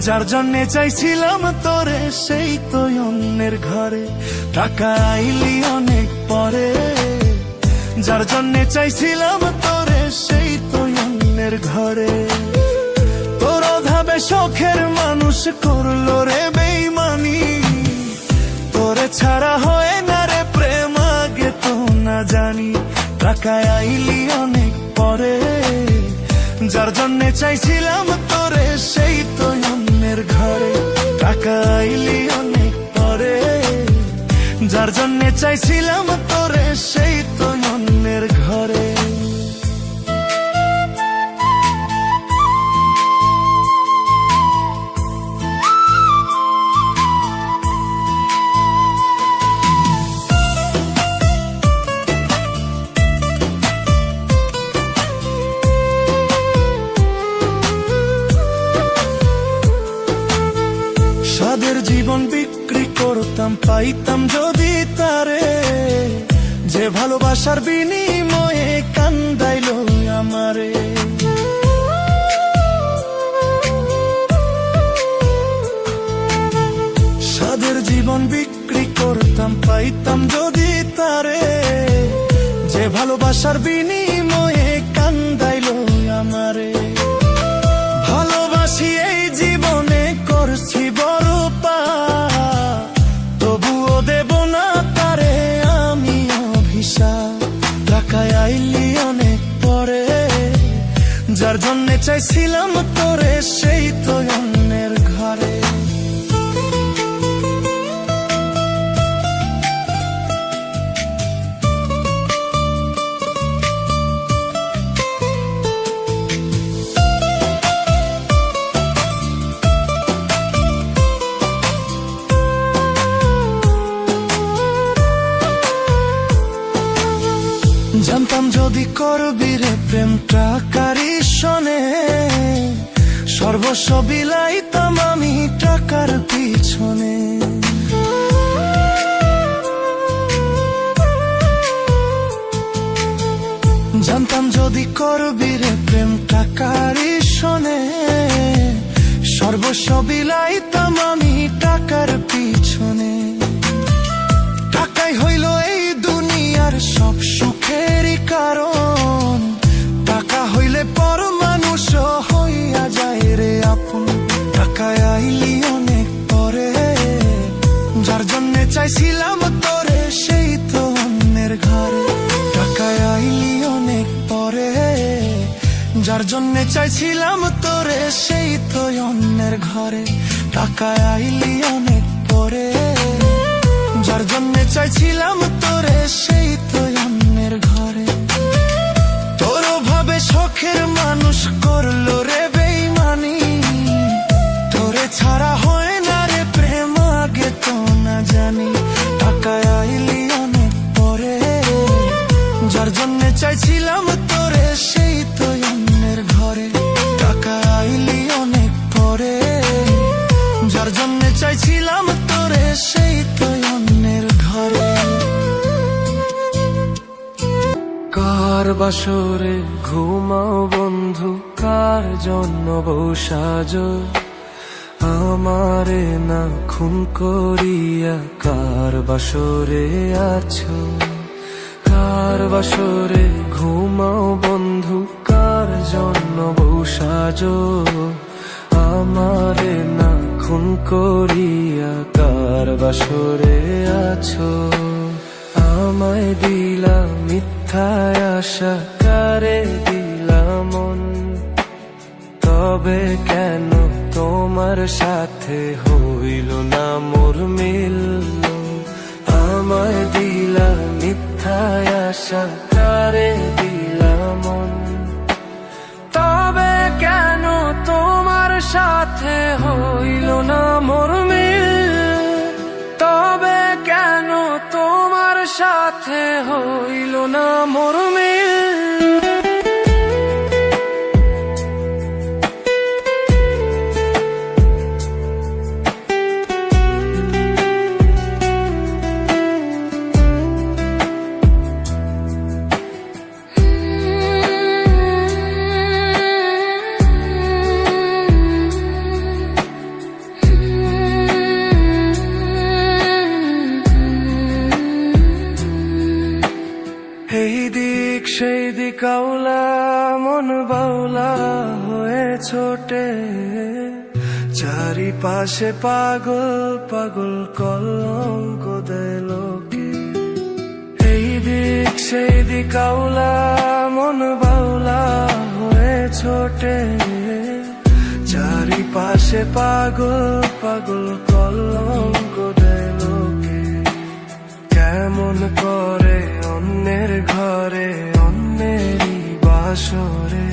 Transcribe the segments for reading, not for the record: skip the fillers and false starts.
যার জন্যে চাইছিলাম তোরে সেই তো অন্যের ঘরে, টাকা আইলি অনেক পরে। যার জন্যে চাইছিলাম তোরে সেই তো অন্যের ঘরে, তোর অভাবে শখের মানুষ করলো রে বেইমানি। তোরে ছাড়া হয় না রে প্রেম, আগে তো না জানি, টাকা আইলি অনেক পরে। যার জন্যে চাইছিলাম তোরে সেই তো অন্যের ঘরে, টাকা আইলি অনেক পরে। যার জন্যে চাইছিলাম তোরে সেই তো অন্যের ঘরে। সাদের জীবন বিক্রি করতাম, পাইতাম যদি তারে, যে ভালোবাসার বিনিময়ে কান্দাইল আমারে। সাদের জীবন বিক্রি করতাম, পাইতাম যদি তারে, যে ভালোবাসার বিনিময়ে কান্দাইল আমারে। ভালোবাসি এই জীবনে করছি বড় পাপ, তবুও দেব না তারে আমি অভিশাপ। টাকায় আইলি অনেক পরে, যার জন্যে চাইছিলাম তোরে সেই তো অন্যের ঘরে। জানতাম যদি করবি রে প্রেম টাকার শোনে, সর্বস্ব বিলাইতাম আমি টাকার পিছনে। জানতাম যদি করবি রে প্রেম টাকার শোনে, সর্বস্ব বিলাইতাম আমি টাকার পিছনে। টাকাই হইল এই দুনিয়ার সব সুখেরই কারণ, টাকা হইলে পর মানুষ হইয়া যায় রে আপন। টাকায় আইলি অনেক পরে, যার জন্যে চাইছিলাম তোরে সেই তো অন্যের ঘরে। টাকায় আইলি অনেক পরে, যার জন্যে চাইছিলাম তোরে সেই তো অন্যের ঘরে। টাকায় আইলি অনেক পরে, যার জন্যে চাইছিলাম তোরে সেই তো অন্যের ঘরে। তোর অভাবে শখের মানুষ করলো রে বেইমানি, তোরে ছাড়া হয় না রে প্রেম, আগে তো না জানি। টাকায় আইলি অনেক পরে, যার জন্যে চাইছিলাম তোরে সেই তো অন্যের ঘরে। টাকায় আইলি অনেক পরে, যার জন্যে চাইছিলাম তোরে সেই তো অন্যের ঘরে। কার বাসরে ঘুমাও বন্ধু, কার জন্য বউ সাজো, আমারে না খুন করিয়া কার বাসরে আছো। কার বাসরে ঘুমাও বন্ধু, কার জন্য বউ সাজো, আমারে না খুন করিয়া কার বাসরে আছো। আমায় দিলা মিথ্যায় আশা, কারে দিলা মন, তবে কেন তোমার সাথে হইল না মোর মিল। আমায় দিলা মিথ্যায় আশা, কারে দিলা মন, তবে কেন তোমার সাথে হইল না মোর মিল। তবে কেন তোমার সাথে হইল না মোর মিল। কাউলা মন বাউলা হয়ে ছোটে, চারিপাশে পাগল পাগল কলঙ্ক দেয় লোকে। এই দিক সেই দিক কাউলা মন বাউলা হয়ে ছোটে, চারিপাশে পাগল পাগল কলঙ্ক দেয় লোকে। কেমন করে অন্যের ঘরে অন্যেরই বাসরে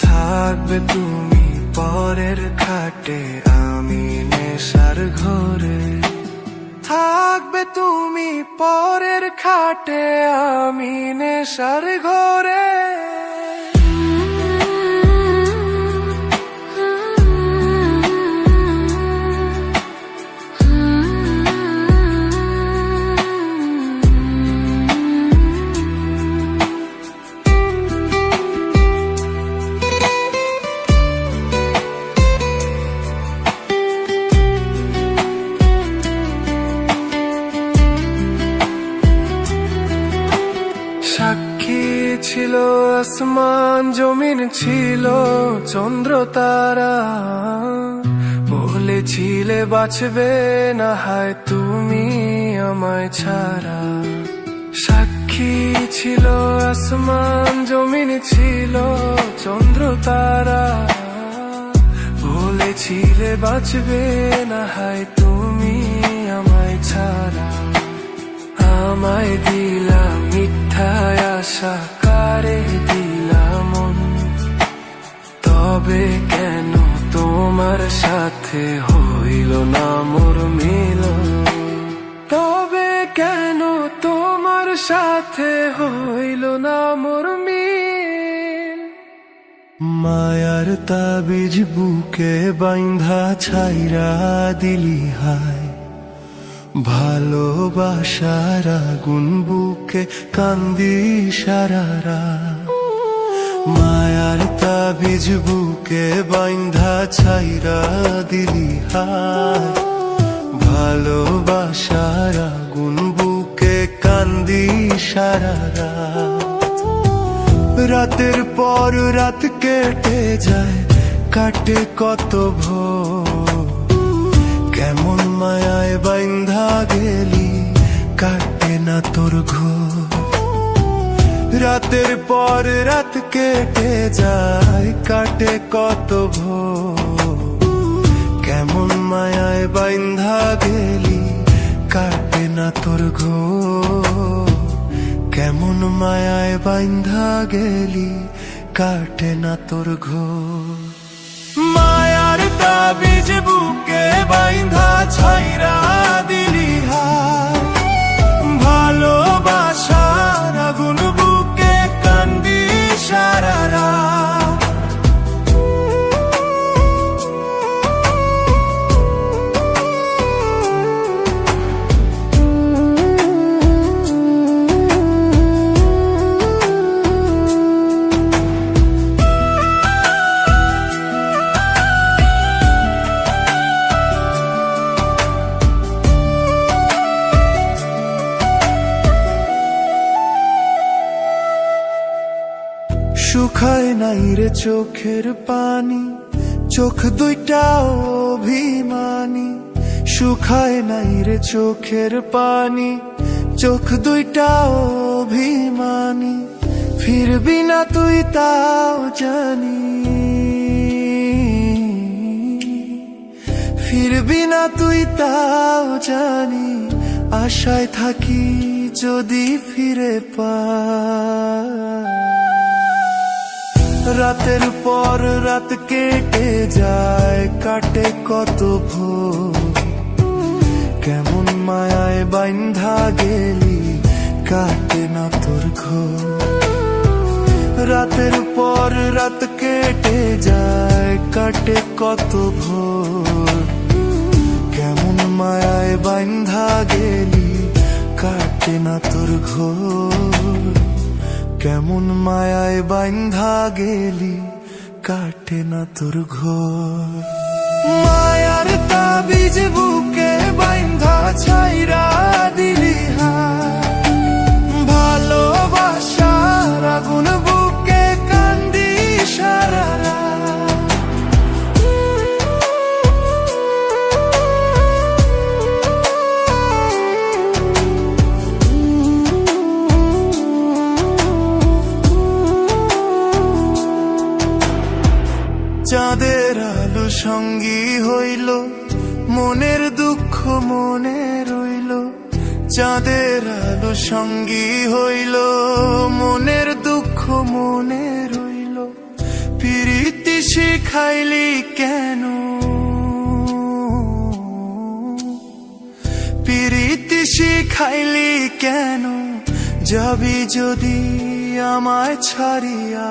থাকবে তুমি পরের খাটে, আমি নেশার ঘরে থাকবে তুমি পরের খাটে, আমি নেশার ঘরে। সাক্ষী ছিল আসমান জমিন, ছিল চন্দ্র তারা, বলেছিলে বাঁচবে না হয় তুমি আমায় ছাড়া। সাক্ষী ছিল আসমান জমিন, ছিল চন্দ্র তারা, বলেছিলে বাঁচবে না হয় তুমি আমায় ছাড়া। আমায় দিলা মিথ্যায় আশা, কারে দিলাম মন, তবে কেন তোমার সাথে হইল না মোর মিলন, তবে কেন তোমার সাথে হইল না মোর মিল। মায়ার তাবিজ বুকে বাইন্ধা ছাইরা দিলি হায়, ভালোবাসার আগুন বুকে কান্দি সারারা। মায়ার তাবিজ বুকে বাইন্ধা ছাইরা দিলি হায়, ভালোবাসার আগুন বুকে কান্দি সারারা। রাতের পর রাত কেটে যায়, কাটে কত ভোর, কেমন মায়ায় বাইন্ধা গেলি কাটে না তোর ঘোর। রাতের পর রাত কেটে যায়, কাটে কত ভোর, কেমন মায়ায় বাইন্ধা গেলি কাটে না তোর ঘোর। কেমন মায়ায় বাইন্ধা গেলি কাটে না তোর ঘোর। মায়ার তাবিজ বুকে বাইন্ধা ছাইরা দিলি হায়, ভালোবাসার আগুন বুকে কান্দি সারারা। শুকায় নাই রে চোখের পানি, চোখ দুইটা অভিমানী। শুকায় নাই রে চোখের পানি, চোখ দুইটা অভিমানী। ফিরবি না তুই তাও জানি, ফিরবি না তুই তাও জানি। আশায় থাকি যদি ফিরে পাই। রাতের পর রাত কেটে যায়, কাটে কত ভোর, কেমন মায়ায় বাইন্ধা গেলি কাটে না তোর ঘোর। রাতের পর রাত কেটে যায়, কাটে কত ভোর, কেমন মায়ায় বাইন্ধা গেলি কাটে না তোর ঘোর। কেমন মায়ায় বাইন্ধা গেলি কাটে না তোর ঘোর। মায়ার তাবিজ বুকে বাইন্ধা ছাইরা দিলি হায়, ভালোবাসার আগুন সঙ্গী হইল, মনের দুঃখ মনে রইল। চাঁদের আলো সঙ্গী হইল, মনের দুঃখ মনে রইল। প্রীতি শিখাইলি কেন, প্রীতি শিখাইলি কেন, যাবি যদি আমায় ছাড়িয়া।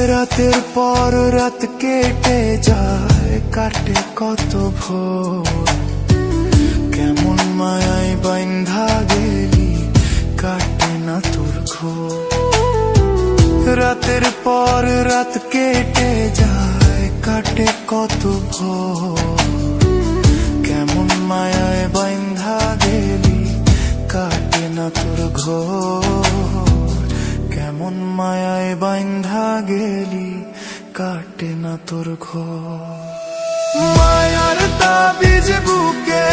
রাতের পর রাত কেটে যায়, কাটে কত ভোর। কেমন মায়ায় বাইন্ধা গেলি, কাটে না তোর ঘোর। রাতের পর রাত কেটে যায়, কাটে কত ভোর। কেমন মায়ায় বাইন্ধা গেলি, কাটে না তোর ঘোর। কেমন মায়ায় বাইন্ধা গেলি, কাটে না তোর ঘোর। মায়ার তাবিজ বুকে